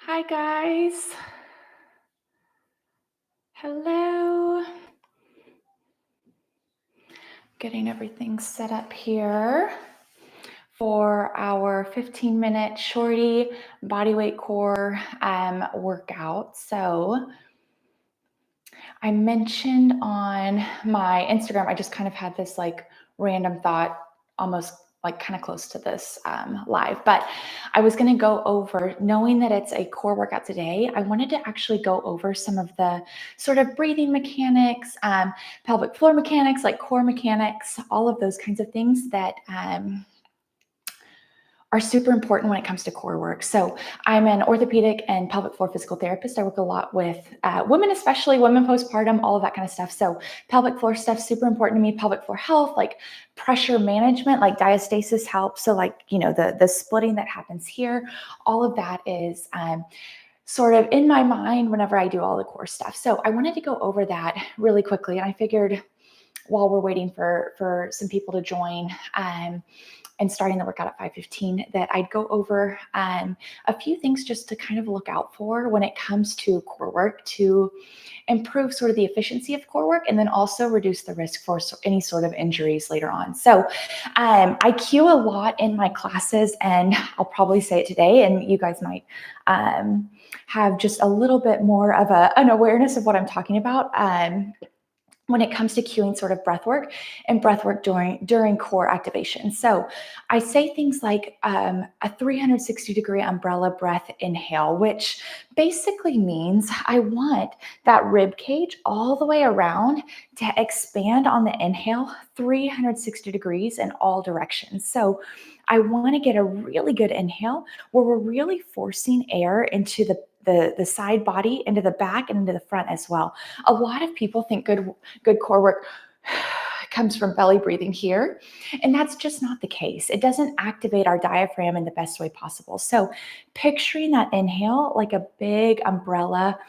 Hi guys. Hello. Getting everything set up here for our 15-minute shorty bodyweight core workout. So I mentioned on my Instagram, I just kind of had this like random thought, almost like kind of close to this live, but I was going to go over, knowing that it's a core workout today, I wanted to actually go over some of the sort of breathing mechanics, pelvic floor mechanics, like core mechanics, all of those kinds of things that are super important when it comes to core work. So I'm an orthopedic and pelvic floor physical therapist. I work a lot with women, especially women postpartum, all of that kind of stuff. So pelvic floor stuff, super important to me. Pelvic floor health, like pressure management, like diastasis helps. So like, the splitting that happens here, all of that is sort of in my mind whenever I do all the core stuff. So I wanted to go over that really quickly. And I figured while we're waiting for some people to join, and starting the workout at 5:15, that I'd go over a few things just to kind of look out for when it comes to core work to improve sort of the efficiency of core work and then also reduce the risk for any sort of injuries later on. So I cue a lot in my classes, and I'll probably say it today, and you guys might have just a little bit more of an awareness of what I'm talking about. When it comes to cueing sort of breath work and breath work during core activation. So I say things like a 360-degree umbrella breath inhale, which basically means I want that rib cage all the way around to expand on the inhale 360 degrees in all directions. So I want to get a really good inhale where we're really forcing air into the side body, into the back, and into the front as well. A lot of people think good core work comes from belly breathing here, and that's just not the case. It doesn't activate our diaphragm in the best way possible. So picturing that inhale like a big umbrella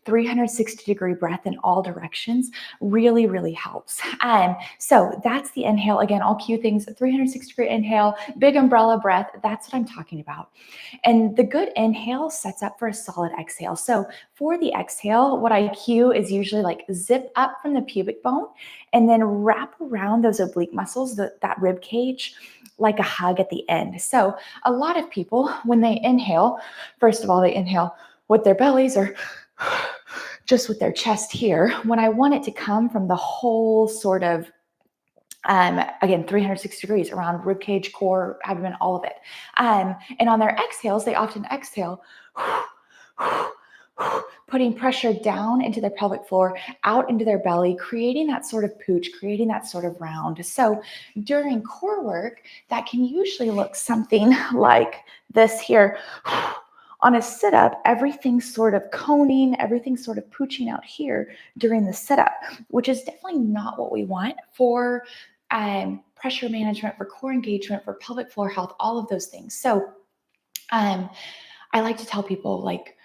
360-degree breath in all directions really, really helps. So that's the inhale. Again, I'll cue things, 360-degree inhale, big umbrella breath. That's what I'm talking about. And the good inhale sets up for a solid exhale. So for the exhale, what I cue is usually like zip up from the pubic bone and then wrap around those oblique muscles, that rib cage, like a hug at the end. So a lot of people, when they inhale, first of all, they inhale with their bellies or just with their chest here, when I want it to come from the whole sort of, again, 360 degrees around rib cage, core, abdomen, all of it. And on their exhales, they often exhale, putting pressure down into their pelvic floor, out into their belly, creating that sort of pooch, creating that sort of round. So during core work, that can usually look something like this here. On a sit-up, everything's sort of coning, everything's sort of pooching out here during the sit-up, which is definitely not what we want for pressure management, for core engagement, for pelvic floor health, all of those things. So I like to tell people, like,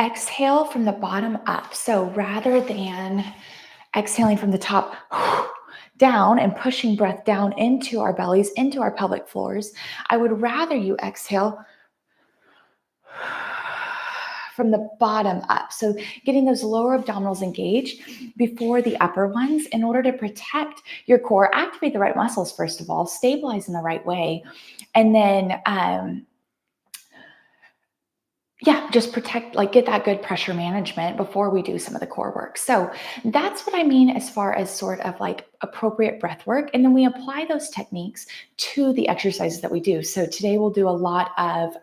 exhale from the bottom up. So rather than exhaling from the top down and pushing breath down into our bellies, into our pelvic floors, I would rather you exhale from the bottom up. So getting those lower abdominals engaged before the upper ones in order to protect your core, activate the right muscles, first of all, stabilize in the right way, and then just protect, like get that good pressure management before we do some of the core work. So that's what I mean as far as sort of like appropriate breath work. And then we apply those techniques to the exercises that we do. So today we'll do a lot of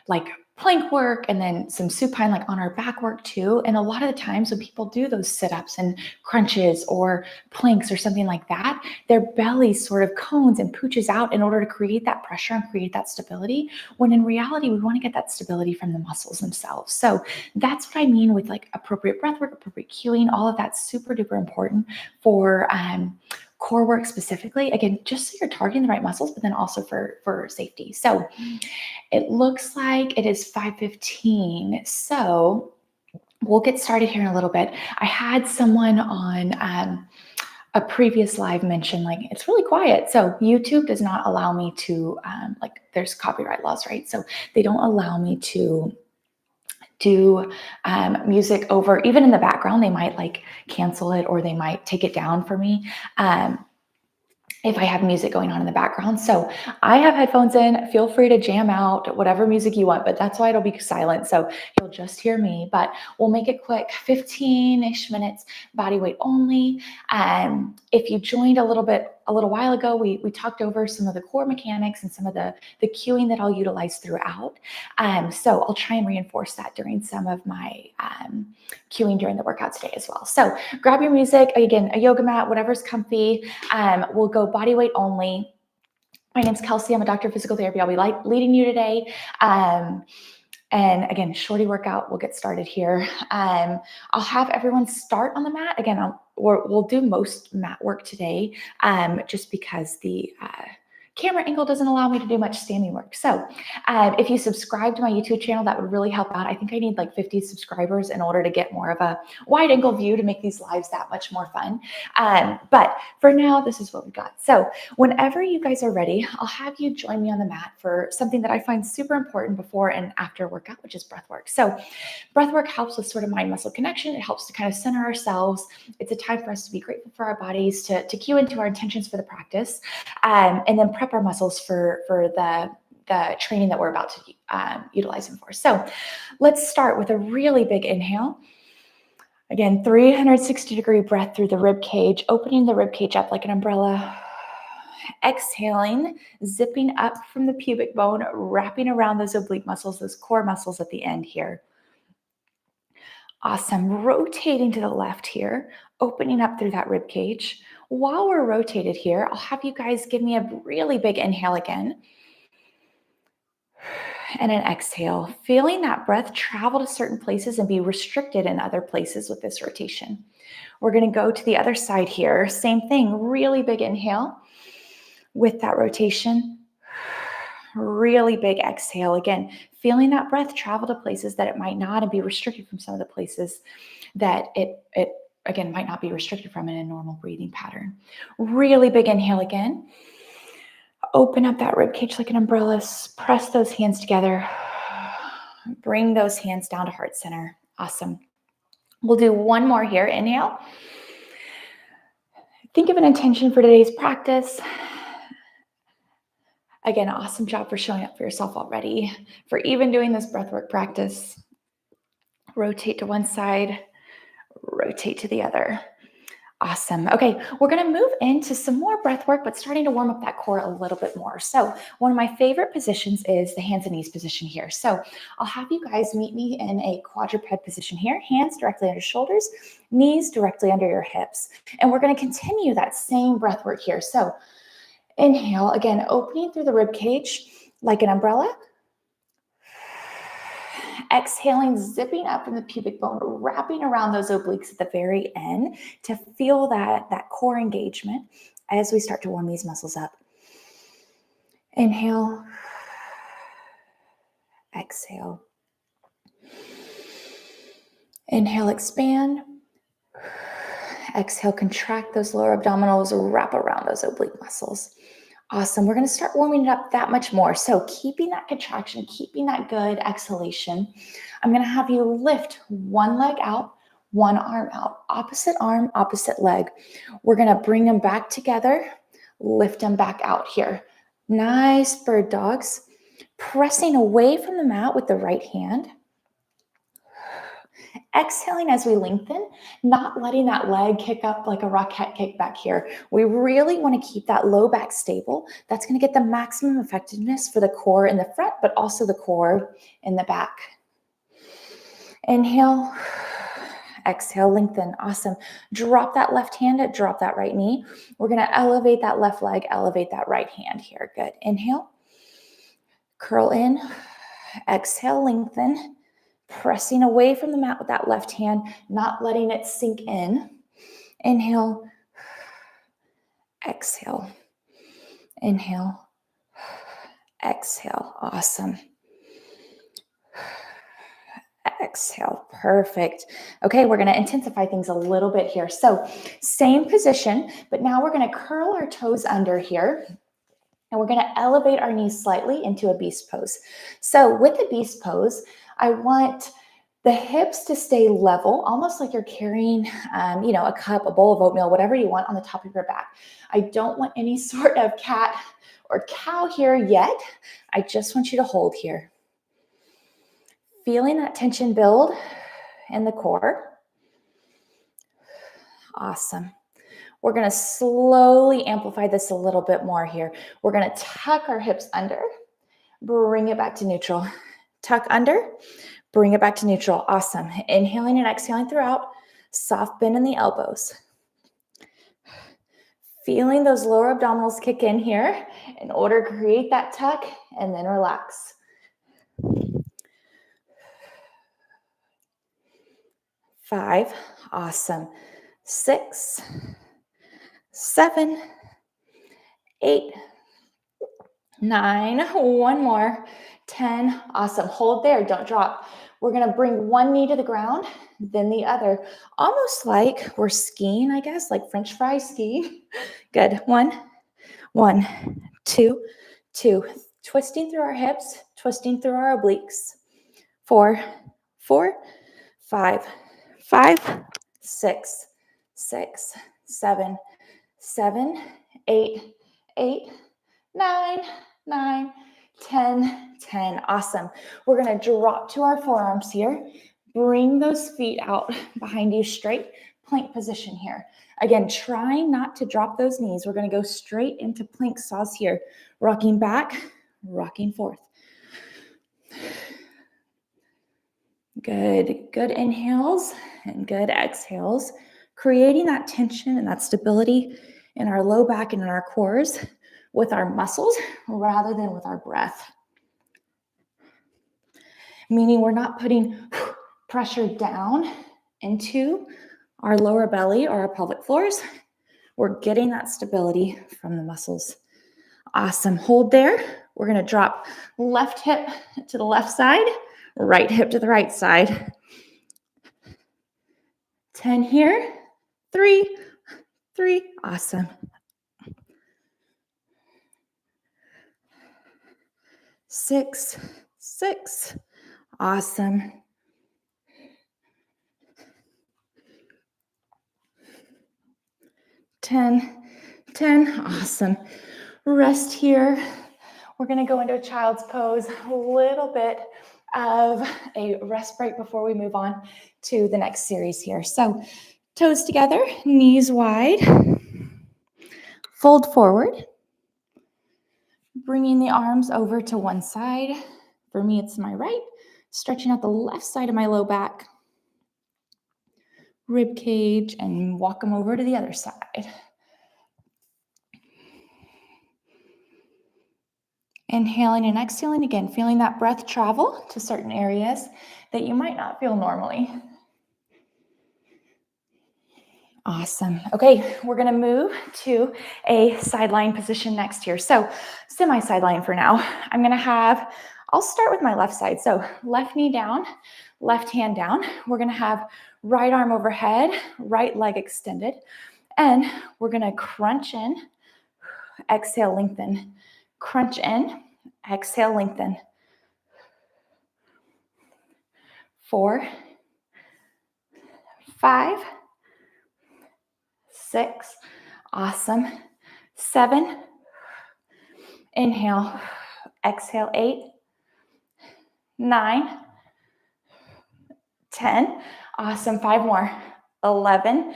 like plank work and then some supine, like on our back work too. And a lot of the times when people do those sit-ups and crunches or planks or something like that, their belly sort of cones and pooches out in order to create that pressure and create that stability, when in reality, we want to get that stability from the muscles themselves. So that's what I mean with like appropriate breath work, appropriate cueing, all of that's super duper important for core work specifically. Again, just so you're targeting the right muscles, but then also for safety. So it looks like it is 5:15. So we'll get started here in a little bit. I had someone on a previous live mentioned, like, it's really quiet. So YouTube does not allow me to, like, there's copyright laws, right? So they don't allow me to do music over, even in the background. They might like cancel it, or they might take it down for me. If I have music going on in the background. So I have headphones in. Feel free to jam out whatever music you want, but that's why it'll be silent. So you'll just hear me, but we'll make it quick, 15-ish minutes, body weight only. If you joined a little while ago, we talked over some of the core mechanics and some of the cueing that I'll utilize throughout. So I'll try and reinforce that during some of my cueing during the workout today as well. So grab your music, again, a yoga mat, whatever's comfy. We'll go body weight only. My name's Kelsey. I'm a doctor of physical therapy. I'll be leading you today. And again, shorty workout. We'll get started here. I'll have everyone start on the mat. Again, we'll do most mat work today, just because the camera angle doesn't allow me to do much standing work. So if you subscribe to my YouTube channel, that would really help out. I think I need like 50 subscribers in order to get more of a wide angle view to make these lives that much more fun. But for now, this is what we got. So whenever you guys are ready, I'll have you join me on the mat for something that I find super important before and after workout, which is breath work. So breath work helps with sort of mind-muscle connection. It helps to kind of center ourselves. It's a time for us to be grateful for our bodies, to cue into our intentions for the practice, and then prep our muscles for the training that we're about to utilize them for. So let's start with a really big inhale. Again, 360-degree breath through the rib cage, opening the rib cage up like an umbrella. Exhaling, zipping up from the pubic bone, wrapping around those oblique muscles, those core muscles at the end here. Awesome. Rotating to the left here, opening up through that rib cage. While we're rotated here, I'll have you guys give me a really big inhale again. And an exhale, feeling that breath travel to certain places and be restricted in other places with this rotation. We're going to go to the other side here. Same thing, really big inhale with that rotation. Really big exhale. Again, feeling that breath travel to places that it might not and be restricted from some of the places that it again might not be restricted from in a normal breathing pattern. Really big inhale again. Open up that rib cage like an umbrella. Press those hands together. Bring those hands down to heart center. Awesome. We'll do one more here. Inhale. Think of an intention for today's practice. Again, awesome job for showing up for yourself already, for even doing this breathwork practice. Rotate to one side, rotate to the other. Awesome. Okay, we're going to move into some more breath work, but starting to warm up that core a little bit more. So one of my favorite positions is the hands and knees position here. So I'll have you guys meet me in a quadruped position here, hands directly under shoulders, knees directly under your hips. And we're going to continue that same breath work here. So inhale, again, opening through the rib cage like an umbrella. Exhaling, zipping up from the pubic bone, wrapping around those obliques at the very end to feel that core engagement as we start to warm these muscles up. Inhale. Exhale. Inhale, expand. Exhale, contract those lower abdominals, wrap around those oblique muscles. Awesome. We're going to start warming it up that much more. So keeping that contraction, keeping that good exhalation, I'm going to have you lift one leg out, one arm out, arm, opposite leg. We're going to bring them back together, lift them back out here. Nice bird dogs. Pressing away from the mat with the right hand. Exhaling as we lengthen, not letting that leg kick up like a rocket kick back here. We really want to keep that low back stable. That's going to get the maximum effectiveness for the core in the front, but also the core in the back. Inhale, exhale, lengthen. Awesome. Drop that left hand, drop that right knee. We're going to elevate that left leg, elevate that right hand here. Good. Inhale, curl in, exhale, lengthen. Pressing away from the mat with that left hand, not letting it sink in. Inhale, exhale, inhale, exhale. Awesome. exhale. Perfect. Okay, we're going to intensify things a little bit here. So same position, but now we're going to curl our toes under here. And we're going to elevate our knees slightly into a beast pose. So with the beast pose, I want the hips to stay level, almost like you're carrying, a cup, a bowl of oatmeal, whatever you want on the top of your back. I don't want any sort of cat or cow here yet. I just want you to hold here. Feeling that tension build in the core. Awesome. We're going to slowly amplify this a little bit more here. We're going to tuck our hips under, bring it back to neutral. Tuck under, bring it back to neutral. Awesome. Inhaling and exhaling throughout. Soft bend in the elbows. Feeling those lower abdominals kick in here in order to create that tuck and then relax. 5, awesome. 6, 7, 8, 9, one more, 10, awesome. Hold there, don't drop. We're gonna bring one knee to the ground, then the other, almost like we're skiing, I guess, like French fry skiing. Good, 1, 2, 2. Twisting through our hips, twisting through our obliques. 4, 5, 6, 7, 8, 9, 10. Awesome. We're going to drop to our forearms here. Bring those feet out behind you straight. Plank position here. Again, try not to drop those knees. We're going to go straight into plank saws here. Rocking back, rocking forth. Good inhales and good exhales, creating that tension and that stability in our low back and in our cores with our muscles rather than with our breath. Meaning we're not putting pressure down into our lower belly or our pelvic floors. We're getting that stability from the muscles. Awesome. Hold there. We're going to drop left hip to the left side, right hip to the right side. 10 here. 3. Awesome. 6. Awesome. 10. Awesome. Rest here. We're going to go into a child's pose, a little bit of a rest break before we move on to the next series here. So toes together, knees wide, fold forward, bringing the arms over to one side. For me, it's my right, stretching out the left side of my low back, rib cage, and walk them over to the other side. Inhaling and exhaling again, feeling that breath travel to certain areas that you might not feel normally. Awesome. Okay, we're going to move to a sideline position next here. So semi-sideline for now. I'll start with my left side. So left knee down, left hand down. We're going to have right arm overhead, right leg extended. And we're going to crunch in, exhale, lengthen. Crunch in, exhale, lengthen. 4, 5, 6, awesome. 7, inhale, exhale, 8, 9, 10, awesome. 5 more, 11,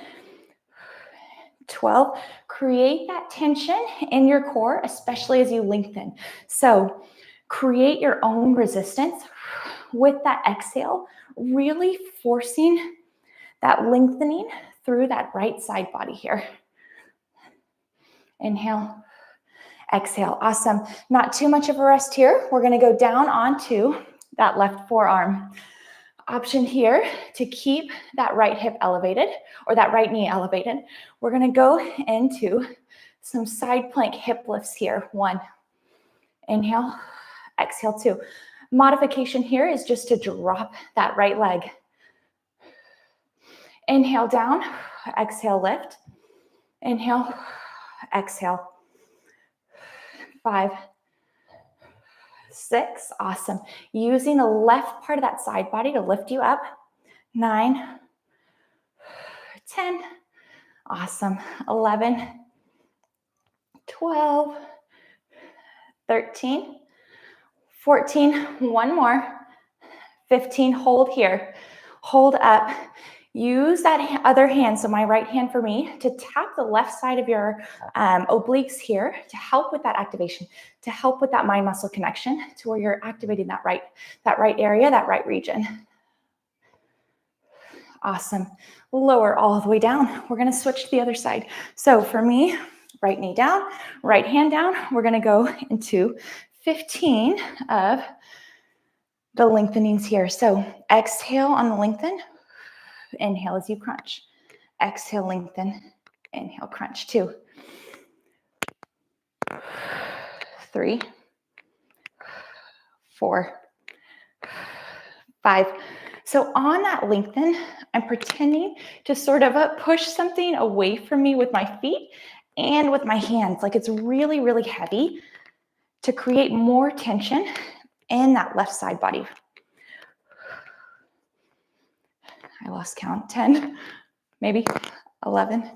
12. Create that tension in your core, especially as you lengthen. So create your own resistance with that exhale, really forcing that lengthening through that right side body here. Inhale, exhale. Awesome. Not too much of a rest here. We're going to go down onto that left forearm. Option here to keep that right hip elevated or that right knee elevated. We're going to go into some side plank hip lifts here. 1, inhale, exhale. 2. Modification here is just to drop that right leg. Inhale down, exhale, lift. Inhale, exhale. 5, 6, awesome. Using the left part of that side body to lift you up. 9, 10, awesome. 11, 12, 13, 14, one more. 15, hold here. Hold up. Use that other hand, so my right hand for me, to tap the left side of your obliques here to help with that activation, to help with that mind muscle connection to where you're activating that right area, that right region. Awesome. Lower all the way down. We're going to switch to the other side. So for me, right knee down, right hand down. We're going to go into 15 of the lengthenings here. So exhale on the lengthen. Inhale as you crunch. Exhale, lengthen. Inhale, crunch. 2, 3, 4, 5. So on that lengthen, I'm pretending to sort of push something away from me with my feet and with my hands. Like it's really, really heavy to create more tension in that left side body. I lost count. 10, maybe 11,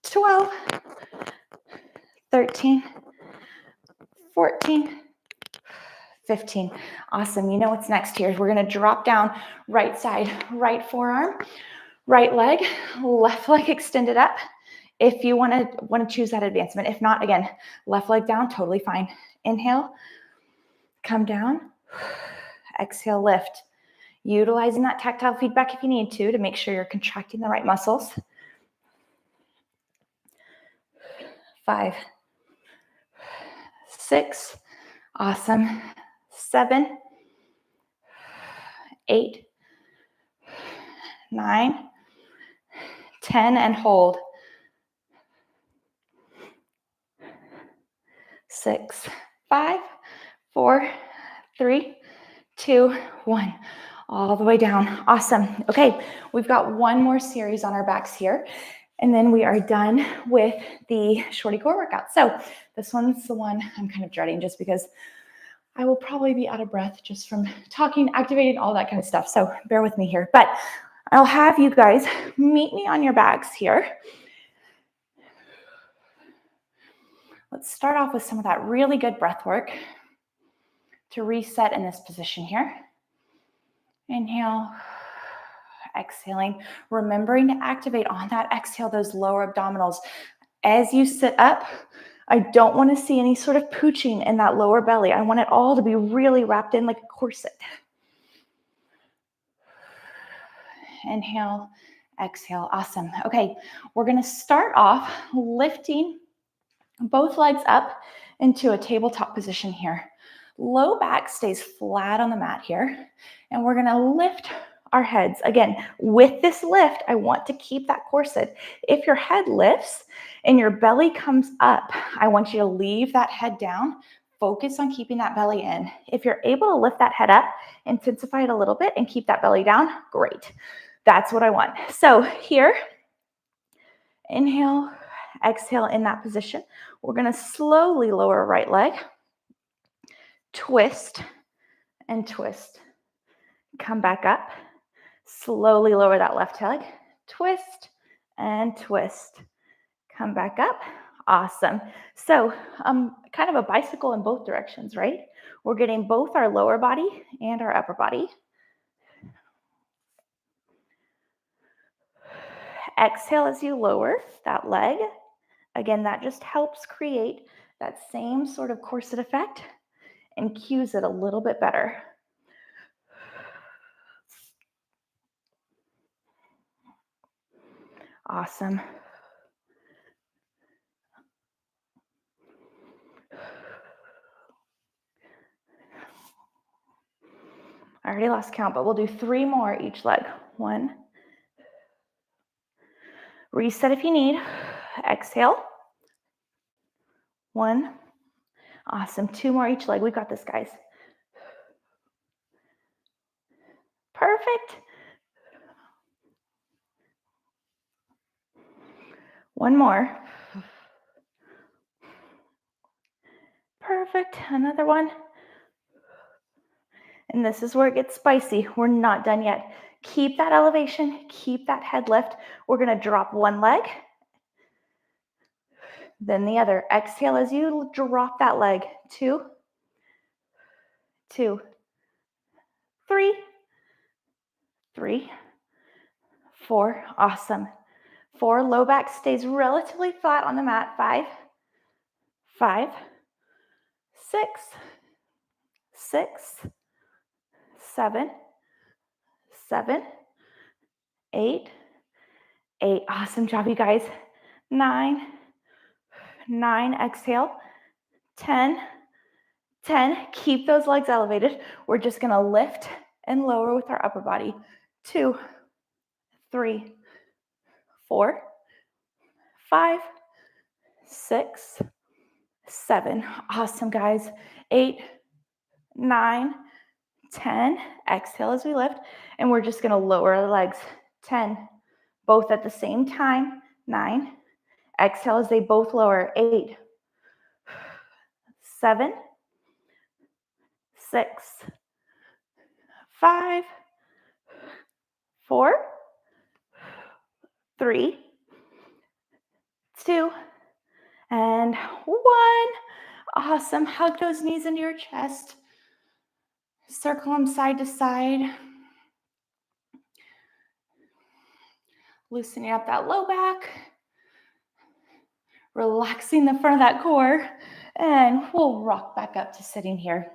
12, 13, 14, 15. Awesome. You know what's next here? We're going to drop down, right side, right forearm, right leg, left leg extended up. If you want to choose that advancement. If not, again, left leg down, totally fine. Inhale, come down, exhale, lift. Utilizing that tactile feedback if you need to make sure you're contracting the right muscles. 5, 6, awesome. 7, 8, 9, 10, and hold. 6, 5, 4, 3, 2, 1. All the way down. Awesome. Okay, we've got one more series on our backs here, and then we are done with the shorty core workout. So this one's the one I'm kind of dreading just because I will probably be out of breath just from talking, activating, all that kind of stuff. So bear with me here. But I'll have you guys meet me on your backs here. Let's start off with some of that really good breath work to reset in this position here. Inhale, exhaling, remembering to activate on that exhale those lower abdominals. As you sit up, I don't want to see any sort of pooching in that lower belly. I want it all to be really wrapped in like a corset. Inhale, exhale. Awesome. Okay, we're going to start off lifting both legs up into a tabletop position here. Low back stays flat on the mat here, and we're going to lift our heads. Again, with this lift, I want to keep that corset. If your head lifts and your belly comes up, I want you to leave that head down. Focus on keeping that belly in. If you're able to lift that head up, intensify it a little bit and keep that belly down, great. That's what I want. So here, inhale, exhale in that position. We're going to slowly lower right leg, twist and twist. Come back up. Slowly lower that left leg, twist and twist. Come back up. Awesome. So kind of a bicycle in both directions, right? We're getting both our lower body and our upper body. Exhale as you lower that leg. Again, that just helps create that same sort of corset effect and cues it a little bit better. Awesome. I already lost count, but we'll do 3 more each leg. 1. Reset if you need. Exhale. 1. Awesome. 2 more each leg. We've got this, guys. Perfect. One more. Perfect. Another one. And this is where it gets spicy. We're not done yet. Keep that elevation. Keep that head lift. We're going to drop one leg, then the other. Exhale as you drop that leg. 2, 2, 3, 3, 4. Awesome. 4. Low back stays relatively flat on the mat. 5, 5, 6, 6, 7, 7, 8, 8. Awesome job, you guys. 9, 9. Exhale. 10, 10. Keep those legs elevated. We're just going to lift and lower with our upper body. 2, 3, 4, 5, 6, 7. Awesome, guys. 8, 9, 10. Exhale as we lift. And we're just going to lower our legs. 10. Both at the same time. 9. Exhale as they both lower. 8, 7, 6, 5, 4, 3, 2, and 1. Awesome. Hug those knees into your chest. Circle them side to side. Loosening up that low back. Relaxing the front of that core. And we'll rock back up to sitting here.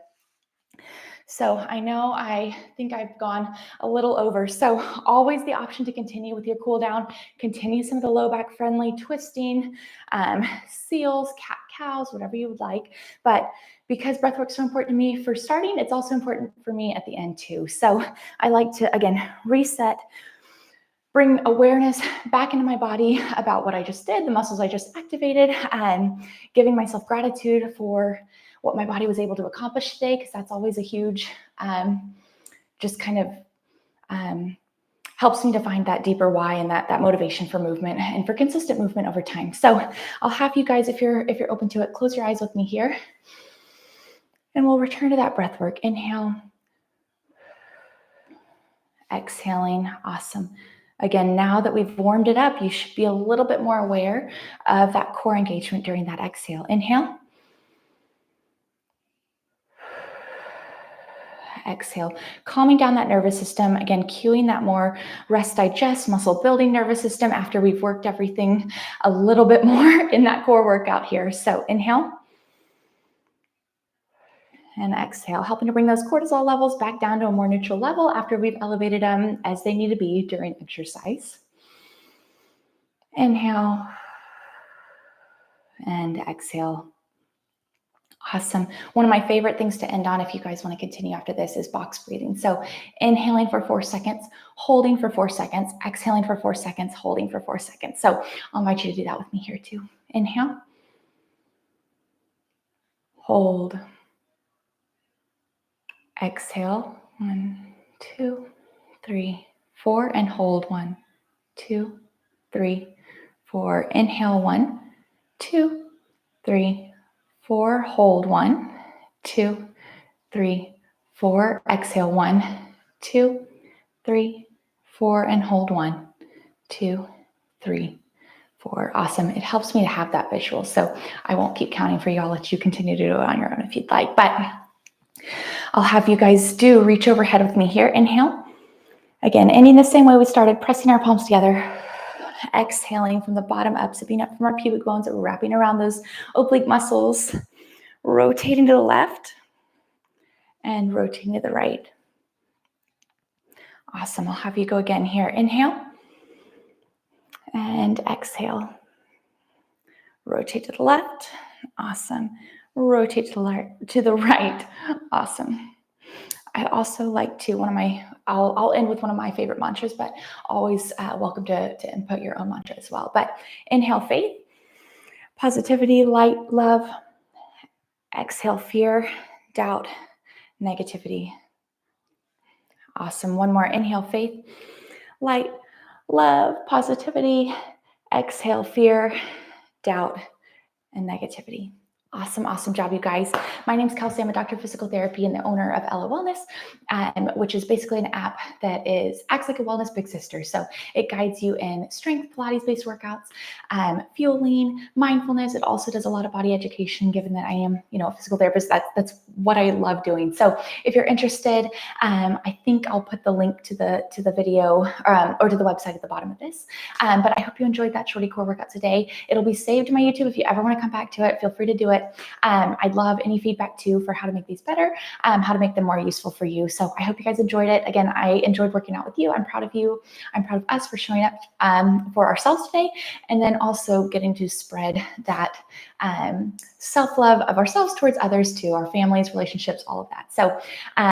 So I think I've gone a little over. So always the option to continue with your cool down, continue some of the low back friendly twisting, seals, cat cows, whatever you would like. But because breathwork is so important to me for starting, it's also important for me at the end too. So I like to, again, reset, bring awareness back into my body about what I just did, the muscles I just activated, and giving myself gratitude for what my body was able to accomplish today, because that's always a huge, just kind of helps me to find that deeper why and that motivation for movement and for consistent movement over time. So I'll have you guys, if you're open to it, close your eyes with me here, and we'll return to that breath work. Inhale, exhaling. Awesome. Again, now that we've warmed it up, you should be a little bit more aware of that core engagement during that exhale. Inhale. Exhale, calming down that nervous system. Again, cueing that more rest, digest, muscle building nervous system after we've worked everything a little bit more in that core workout here. So inhale and exhale, helping to bring those cortisol levels back down to a more neutral level after we've elevated them as they need to be during exercise. Inhale and exhale. Awesome. One of my favorite things to end on, if you guys want to continue after this, is box breathing. So inhaling for 4 seconds, holding for 4 seconds, exhaling for 4 seconds, holding for 4 seconds. So I'll invite you to do that with me here too. Inhale, hold, exhale, 1, 2, 3, 4, and hold, 1, 2, 3, 4. Inhale, 1, 2, 3, 4, hold, 1, 2, 3, 4. Exhale, 1, 2, 3, 4, and hold, 1, 2, 3, 4. Awesome. It helps me to have that visual. So I won't keep counting for you. I'll let you continue to do it on your own if you'd like. But I'll have you guys reach overhead with me here. Inhale. Again, ending the same way we started, pressing our palms together. Exhaling from the bottom up, zipping up from our pubic bones, wrapping around those oblique muscles, rotating to the left and rotating to the right. Awesome. I'll have you go again here. Inhale and exhale. Rotate to the left. Awesome. Rotate to the right. Awesome. I also like to, I'll end with one of my favorite mantras, but always welcome to input your own mantra as well. But inhale, faith, positivity, light, love. Exhale, fear, doubt, negativity. Awesome. One more. Inhale, faith, light, love, positivity. Exhale, fear, doubt, and negativity. Awesome, awesome job, you guys. My name's Kelsey. I'm a doctor of physical therapy and the owner of Ella Wellness, which is basically an app that acts like a wellness big sister. So it guides you in strength, Pilates-based workouts, fueling, mindfulness. It also does a lot of body education, given that I am, a physical therapist. That's what I love doing. So if you're interested, I think I'll put the link to the video or to the website at the bottom of this. But I hope you enjoyed that shorty core workout today. It'll be saved to my YouTube. If you ever want to come back to it, feel free to do it. I'd love any feedback too for how to make these better, how to make them more useful for you. So I hope you guys enjoyed it. Again, I enjoyed working out with you. I'm proud of you. I'm proud of us for showing up for ourselves today, and then also getting to spread that self-love of ourselves towards others too, our families, relationships, all of that. So